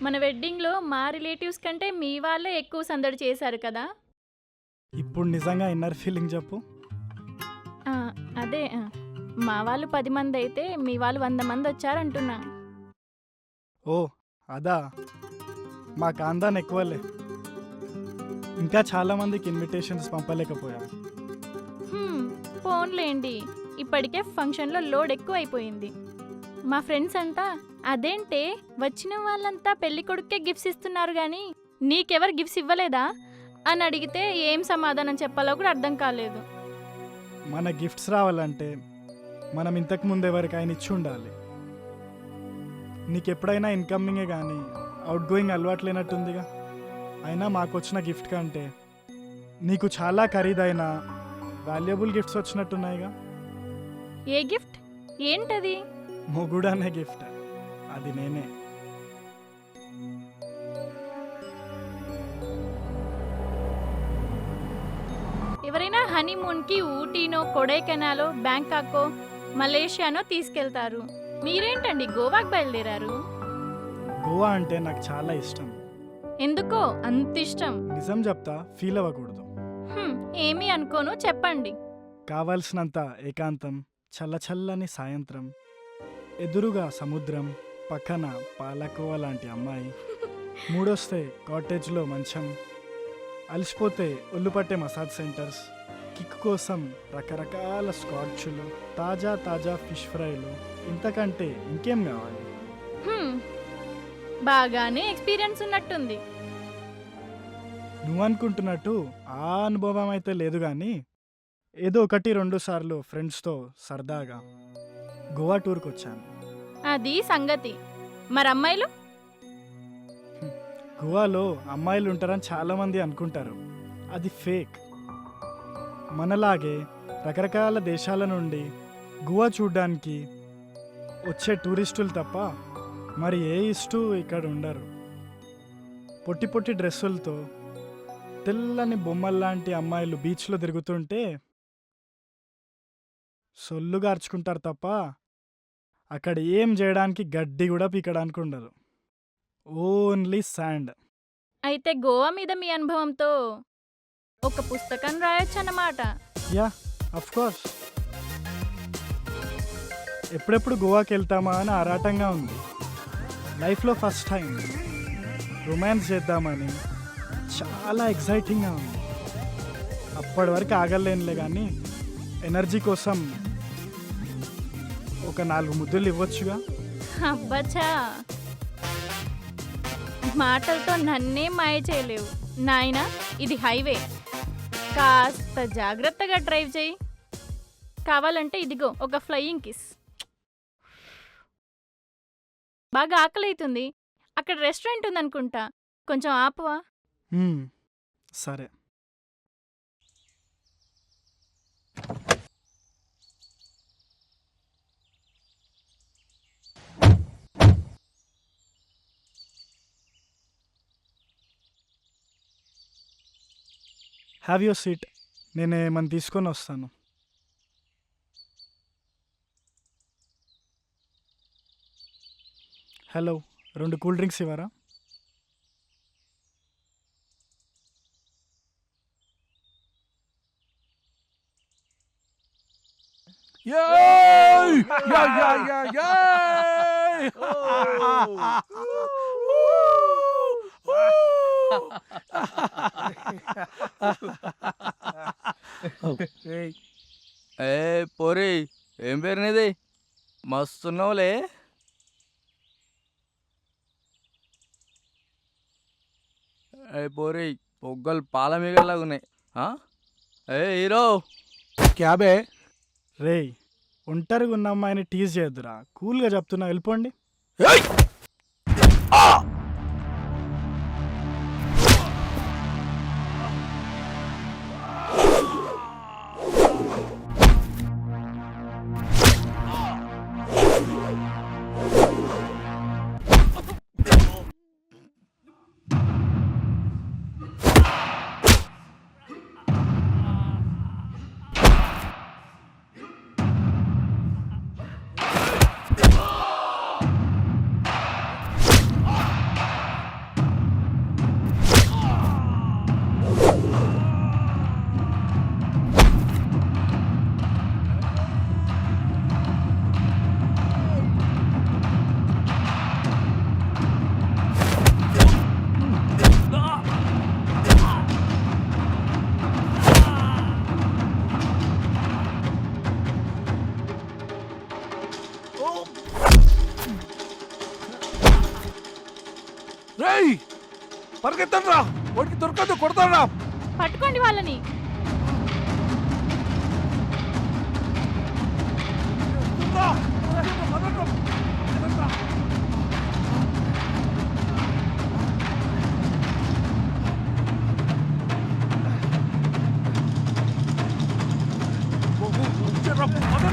మన వెడ్డింగ్లో మా రిలేటివ్స్ కంటే మీ వాళ్ళే ఎక్కువ సందడి చేశారు కదా. ఇప్పుడు నిజంగా ఇన్నర్ ఫీలింగ్ చెప్పు. ఆ, అదే మా వాళ్ళు 10 మంది అయితే మీ వాళ్ళు 100 మంది వచ్చారంటున్నా. ఓ అదా, మా కాందాన్ ఎక్కువలే. ఇంకా చాలా మందికి ఇన్విటేషన్స్ పంపలేకపోయాం. ఫోన్లేండి, ఇప్పటికే ఫంక్షన్లో లోడ్ ఎక్కువ అయిపోయింది. మా ఫ్రెండ్స్ అంతా అదేంటే వచ్చిన వాళ్ళంతా పెళ్లి కొడుకే గిఫ్ట్స్ ఇస్తున్నారు కానీ నీకెవరు గిఫ్ట్స్ ఇవ్వలేదా అని అడిగితే ఏం సమాధానం చెప్పాలో కూడా అర్థం కాలేదు. మన గిఫ్ట్స్ రావాలంటే మనం ఇంతకు ముందు ఎవరికైనా ఇచ్చి ఉండాలి. నీకు ఎప్పుడైనా ఇన్కమింగే కానీ అవుట్ గోయింగ్ అలవాటు లేనట్టుందిగా. అయినా మాకు వచ్చిన గిఫ్ట్ కంటే నీకు చాలా ఖరీదైన వాల్యుబుల్ గిఫ్ట్స్ వచ్చినట్టున్నాయిగా. ఏ గిఫ్ట్? ఏంటది? మొగుడు అనే గిఫ్ట్, అది నేనే. ఎవరైనా హనీమూన్కి ఊటీనో కొడైకెనాలో బ్యాంకాకో మలేషియానో తీసుకెళ్తారు. మీరేంటండి గోవాకి బయలుదేరారు? గోవా అంటే నాకు చాలా ఇష్టం. ఎందుకో అంత ఇష్టం? నిజం చెప్తా, ఫీల్ అవ్వకూడదు. ఏమీ అనుకోను, చెప్పండి. కావలసినంత ఏకాంతం, చల్లచల్లని సాయంత్రం, ఎదురుగా సముద్రం, పక్కన పాలకోవ లాంటి అమ్మాయి, మూడొస్తే కాటేజ్లో మంచం, అలసిపోతే ఒళ్ళు పట్టే మసాజ్ సెంటర్స్, కిక్ కోసం రకరకాల స్కాచ్లు, తాజా తాజా ఫిష్ ఫ్రైలు, ఇంతకంటే ఇంకేం కావాలి? బాగానే ఎక్స్పీరియన్స్ ఉన్నట్టుంది. నువ్వు అనుకుంటున్నట్టు ఆ అనుభవం అయితే లేదు కానీ ఏదో 1-2 సార్లు ఫ్రెండ్స్తో సరదాగా గోవా టూర్కి వచ్చాను. అది సంగతి. మరి అమ్మాయిలు? గోవాలో అమ్మాయిలు ఉంటారని చాలామంది అనుకుంటారు, అది ఫేక్. మనలాగే రకరకాల దేశాల నుండి గోవా చూడ్డానికి వచ్చే టూరిస్టులు తప్ప మరి ఏ ఇష్టూ ఇక్కడ ఉండరు. పొట్టి పొట్టి డ్రెస్సులతో తెల్లని బొమ్మల్లాంటి అమ్మాయిలు బీచ్లో తిరుగుతుంటే సొల్లు గార్చుకుంటారు తప్ప అక్కడ ఏం చేయడానికి గడ్డి కూడా పీకడానికి ఉండదు, ఓన్లీ శాండ్. అయితే గోవా మీద మీ అనుభవంతో ఒక పుస్తకం రాయొచ్చు అన్నమాట. Yeah, of course. ఎప్పుడెప్పుడు గోవాకి వెళ్తామా అని ఆరాటంగా ఉంది. లైఫ్లో ఫస్ట్ టైం రొమాన్స్ చేద్దామని చాలా ఎక్సైటింగ్గా ఉంది. అప్పటి వరకు ఆగలేనులే కానీ ఎనర్జీ కోసం ఒక 4 ముద్దులు ఇవ్వచ్చుగా. అబ్బచ్చా, మాటలతో నన్నే మాయ చేయలేవు నాయనా. ఇది హైవే, కాస్త జాగ్రత్తగా డ్రైవ్ చేయి. కావాలంటే ఇదిగో ఒక ఫ్లయింగ్ కిస్. బాగా ఆకలి అవుతుంది, అక్కడ రెస్టారెంట్ ఉందనుకుంటా, కొంచెం ఆపవా? సరే. హ్యావ్ యువర్ సీట్, నేను ఏమని తీసుకొని వస్తాను. హలో, 2 కూల్ డ్రింక్స్ ఇవ్వరా? Yay! Yay! ఏ పోరి, ఏం పేరు నీది? మస్తున్నావులే. ఏ పోరి, పొగ్గలు పాల మీగలాగా ఉన్నాయి. ఏ హీరో, क्या बे? రేయ్, ఒంటరిగా ఉన్న అమ్మాయిని టీజ్ చేయొద్దురా, కూల్గా చెప్తున్నా, వెళ్ళిపోండి. రేయ్ పరిగెత్తండి రా, వాడికి దొరకదు, కొడతాను రా. పట్టుకోండి వాళ్ళని. పదండి.